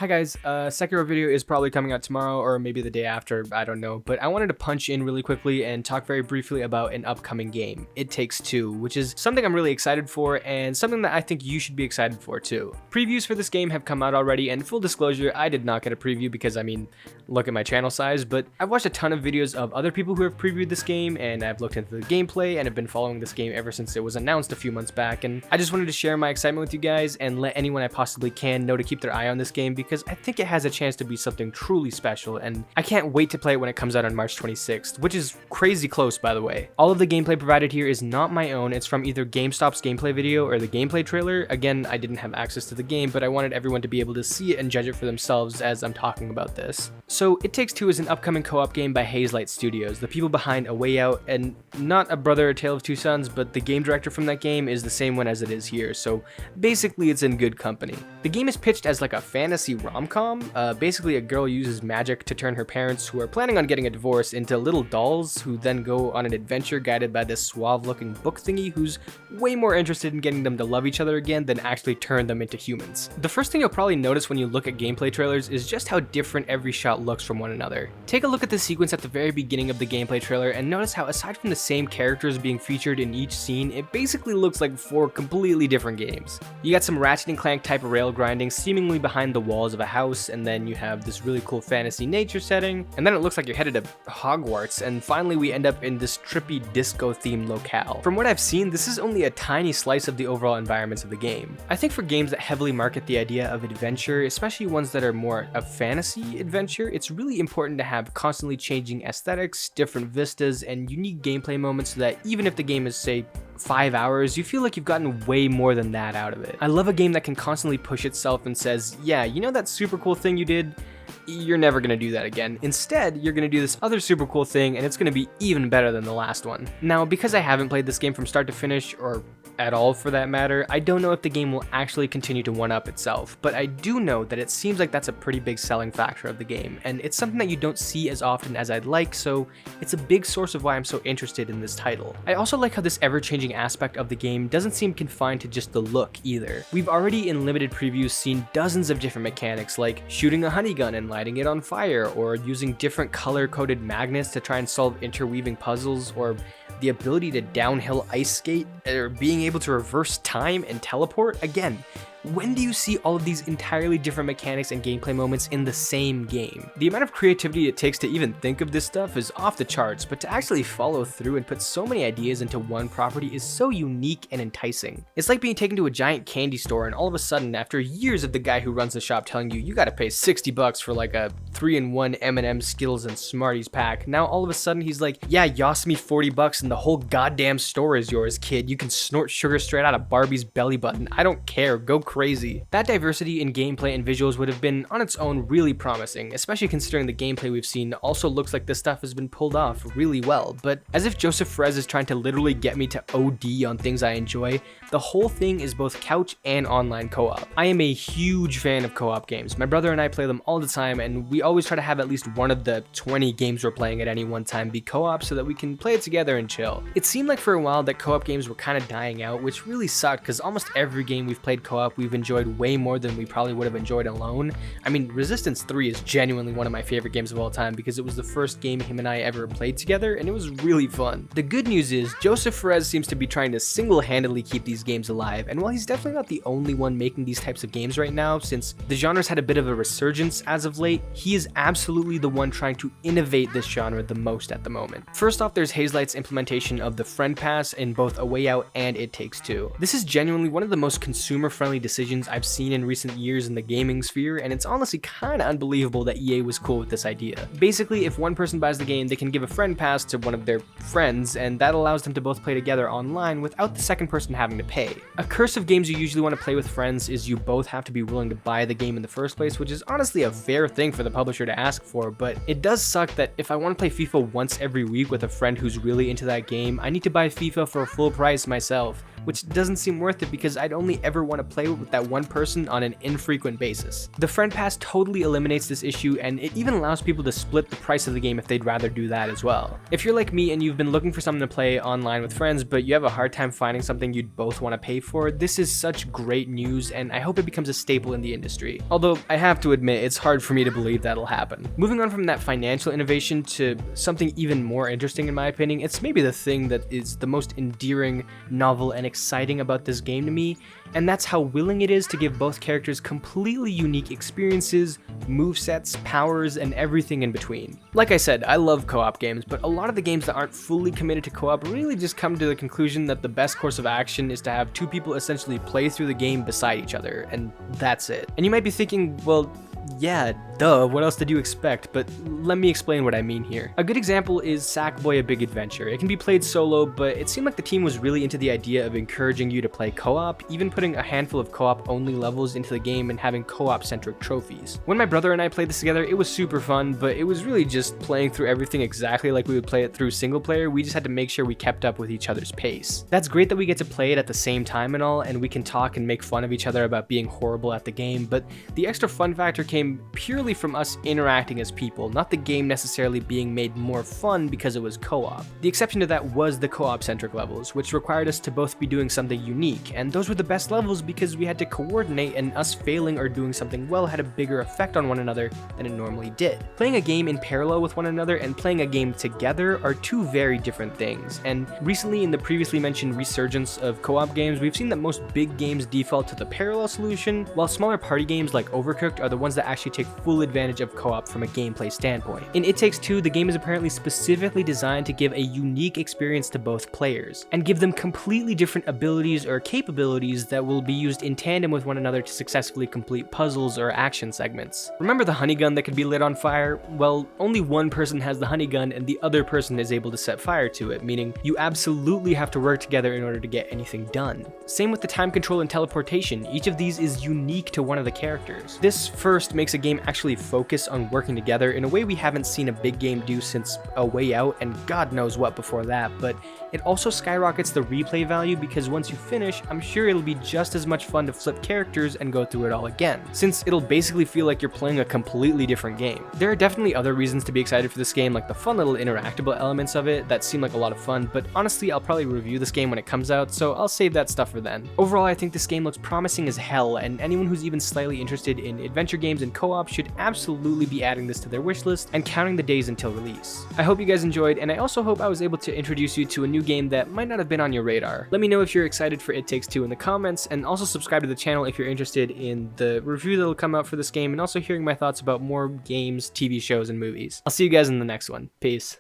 Hi guys, Sekiro video is probably coming out tomorrow or maybe the day after, I don't know, but I wanted to punch in really quickly and talk very briefly about an upcoming game, It Takes Two, which is something I'm really excited for and something that I think you should be excited for too. Previews for this game have come out already, and full disclosure, I did not get a preview because, I mean, look at my channel size, but I've watched a ton of videos of other people who have previewed this game, and I've looked into the gameplay and have been following this game ever since it was announced a few months back, and I just wanted to share my excitement with you guys and let anyone I possibly can know to keep their eye on this game because I think it has a chance to be something truly special, and I can't wait to play it when it comes out on March 26th, which is crazy close, by the way. All of the gameplay provided here is not my own. It's from either GameStop's gameplay video or the gameplay trailer. Again, I didn't have access to the game, but I wanted everyone to be able to see it and judge it for themselves as I'm talking about this. So, It Takes Two is an upcoming co-op game by Hazelight Studios, the people behind A Way Out, and not A Brother, A Tale of Two Sons, but the game director from that game is the same one as it is here, so basically it's in good company. The game is pitched as like a fantasy rom-com. Basically a girl uses magic to turn her parents, who are planning on getting a divorce, into little dolls who then go on an adventure guided by this suave looking book thingy who's way more interested in getting them to love each other again than actually turn them into humans. The first thing you'll probably notice when you look at gameplay trailers is just how different every shot looks from one another. Take a look at the sequence at the very beginning of the gameplay trailer and notice how, aside from the same characters being featured in each scene, it basically looks like 4 completely different games. You got some Ratchet and Clank type of rail grinding seemingly behind the walls of a house, and then you have this really cool fantasy nature setting, and then it looks like you're headed to Hogwarts, and finally we end up in this trippy disco themed locale. From what I've seen, this is only a tiny slice of the overall environments of the game. I think for games that heavily market the idea of adventure, especially ones that are more of fantasy adventure, it's really important to have constantly changing aesthetics, different vistas, and unique gameplay moments so that even if the game is, say, 5 hours, you feel like you've gotten way more than that out of it. I love a game that can constantly push itself and says, yeah, you know that super cool thing you did? You're never gonna do that again. Instead, you're gonna do this other super cool thing, and it's gonna be even better than the last one. Now, because I haven't played this game from start to finish, or at all for that matter, I don't know if the game will actually continue to one-up itself, but I do know that it seems like that's a pretty big selling factor of the game, and it's something that you don't see as often as I'd like, so it's a big source of why I'm so interested in this title. I also like how this ever-changing aspect of the game doesn't seem confined to just the look either. We've already in limited previews seen dozens of different mechanics, like shooting a honey gun and lighting it on fire, or using different color-coded magnets to try and solve interweaving puzzles, or the ability to downhill ice skate, or being able to reverse time and teleport. Again, when do you see all of these entirely different mechanics and gameplay moments in the same game? The amount of creativity it takes to even think of this stuff is off the charts, but to actually follow through and put so many ideas into one property is so unique and enticing. It's like being taken to a giant candy store and all of a sudden, after years of the guy who runs the shop telling you gotta pay 60 bucks for like a 3-in-1 M&M Skittles and Smarties pack, now all of a sudden he's like, yeah, yoss me 40 bucks and the whole goddamn store is yours, kid. You can snort sugar straight out of Barbie's belly button. I don't care, go crazy. That diversity in gameplay and visuals would have been on its own really promising, especially considering the gameplay we've seen also looks like this stuff has been pulled off really well, but as if Joseph Fares is trying to literally get me to OD on things I enjoy, the whole thing is both couch and online co-op. I am a huge fan of co-op games. My brother and I play them all the time, and we always try to have at least one of the 20 games we're playing at any one time be co-op so that we can play it together and chill. It seemed like for a while that co-op games were kind of dying out, which really sucked because almost every game we've played co-op we've enjoyed way more than we probably would have enjoyed alone. I mean, Resistance 3 is genuinely one of my favorite games of all time because it was the first game him and I ever played together, and it was really fun. The good news is Joseph Fares seems to be trying to single-handedly keep these games alive, and while he's definitely not the only one making these types of games right now, since the genre's had a bit of a resurgence as of late, he is absolutely the one trying to innovate this genre the most at the moment. First off, there's Hazelight's implementation of the Friend Pass in both A Way Out and It Takes Two. This is genuinely one of the most consumer-friendly decisions I've seen in recent years in the gaming sphere, and it's honestly kinda unbelievable that EA was cool with this idea. Basically, if one person buys the game, they can give a friend pass to one of their friends, and that allows them to both play together online without the second person having to pay. A curse of games you usually want to play with friends is you both have to be willing to buy the game in the first place, which is honestly a fair thing for the publisher to ask for, but it does suck that if I want to play FIFA once every week with a friend who's really into that game, I need to buy FIFA for full price myself. which doesn't seem worth it because I'd only ever want to play with that one person on an infrequent basis. The friend pass totally eliminates this issue, and it even allows people to split the price of the game if they'd rather do that as well. If you're like me and you've been looking for something to play online with friends, but you have a hard time finding something you'd both want to pay for, this is such great news, and I hope it becomes a staple in the industry. Although I have to admit, it's hard for me to believe that'll happen. Moving on from that financial innovation to something even more interesting in my opinion, it's maybe the thing that is the most endearing, novel, and exciting about this game to me, and that's how willing it is to give both characters completely unique experiences, movesets, powers, and everything in between. Like I said, I love co-op games, but a lot of the games that aren't fully committed to co-op really just come to the conclusion that the best course of action is to have two people essentially play through the game beside each other, and that's it. And you might be thinking, well, yeah, duh, what else did you expect? But let me explain what I mean here. A good example is Sackboy: A Big Adventure. It can be played solo, but it seemed like the team was really into the idea of encouraging you to play co-op, even putting a handful of co-op only levels into the game and having co-op centric trophies. When my brother and I played this together, it was super fun, but it was really just playing through everything exactly like we would play it through single player. We just had to make sure we kept up with each other's pace. That's great that we get to play it at the same time and all, and we can talk and make fun of each other about being horrible at the game, but the extra fun factor came purely from us interacting as people, not the game necessarily being made more fun because it was co-op. The exception to that was the co-op centric levels, which required us to both be doing something unique, and those were the best levels because we had to coordinate, and us failing or doing something well had a bigger effect on one another than it normally did. Playing a game in parallel with one another and playing a game together are two very different things, and recently in the previously mentioned resurgence of co-op games, we've seen that most big games default to the parallel solution, while smaller party games like Overcooked are the ones that actually take full advantage of co-op from a gameplay standpoint. In It Takes Two, the game is apparently specifically designed to give a unique experience to both players, and give them completely different abilities or capabilities that will be used in tandem with one another to successfully complete puzzles or action segments. Remember the honey gun that could be lit on fire? Well, only one person has the honey gun and the other person is able to set fire to it, meaning you absolutely have to work together in order to get anything done. Same with the time control and teleportation. Each of these is unique to one of the characters. This first makes a game actually focus on working together in a way we haven't seen a big game do since A Way Out and God knows what before that, but it also skyrockets the replay value because once you finish, I'm sure it'll be just as much fun to flip characters and go through it all again, since it'll basically feel like you're playing a completely different game. There are definitely other reasons to be excited for this game, like the fun little interactable elements of it that seem like a lot of fun, but honestly I'll probably review this game when it comes out, so I'll save that stuff for then. Overall, I think this game looks promising as hell, and anyone who's even slightly interested in adventure games and co-op should absolutely be adding this to their wish list and counting the days until release. I hope you guys enjoyed, and I also hope I was able to introduce you to a new game that might not have been on your radar. Let me know if you're excited for It Takes Two in the comments, and also subscribe to the channel if you're interested in the review that'll come out for this game, and also hearing my thoughts about more games, TV shows, and movies. I'll see you guys in the next one. Peace.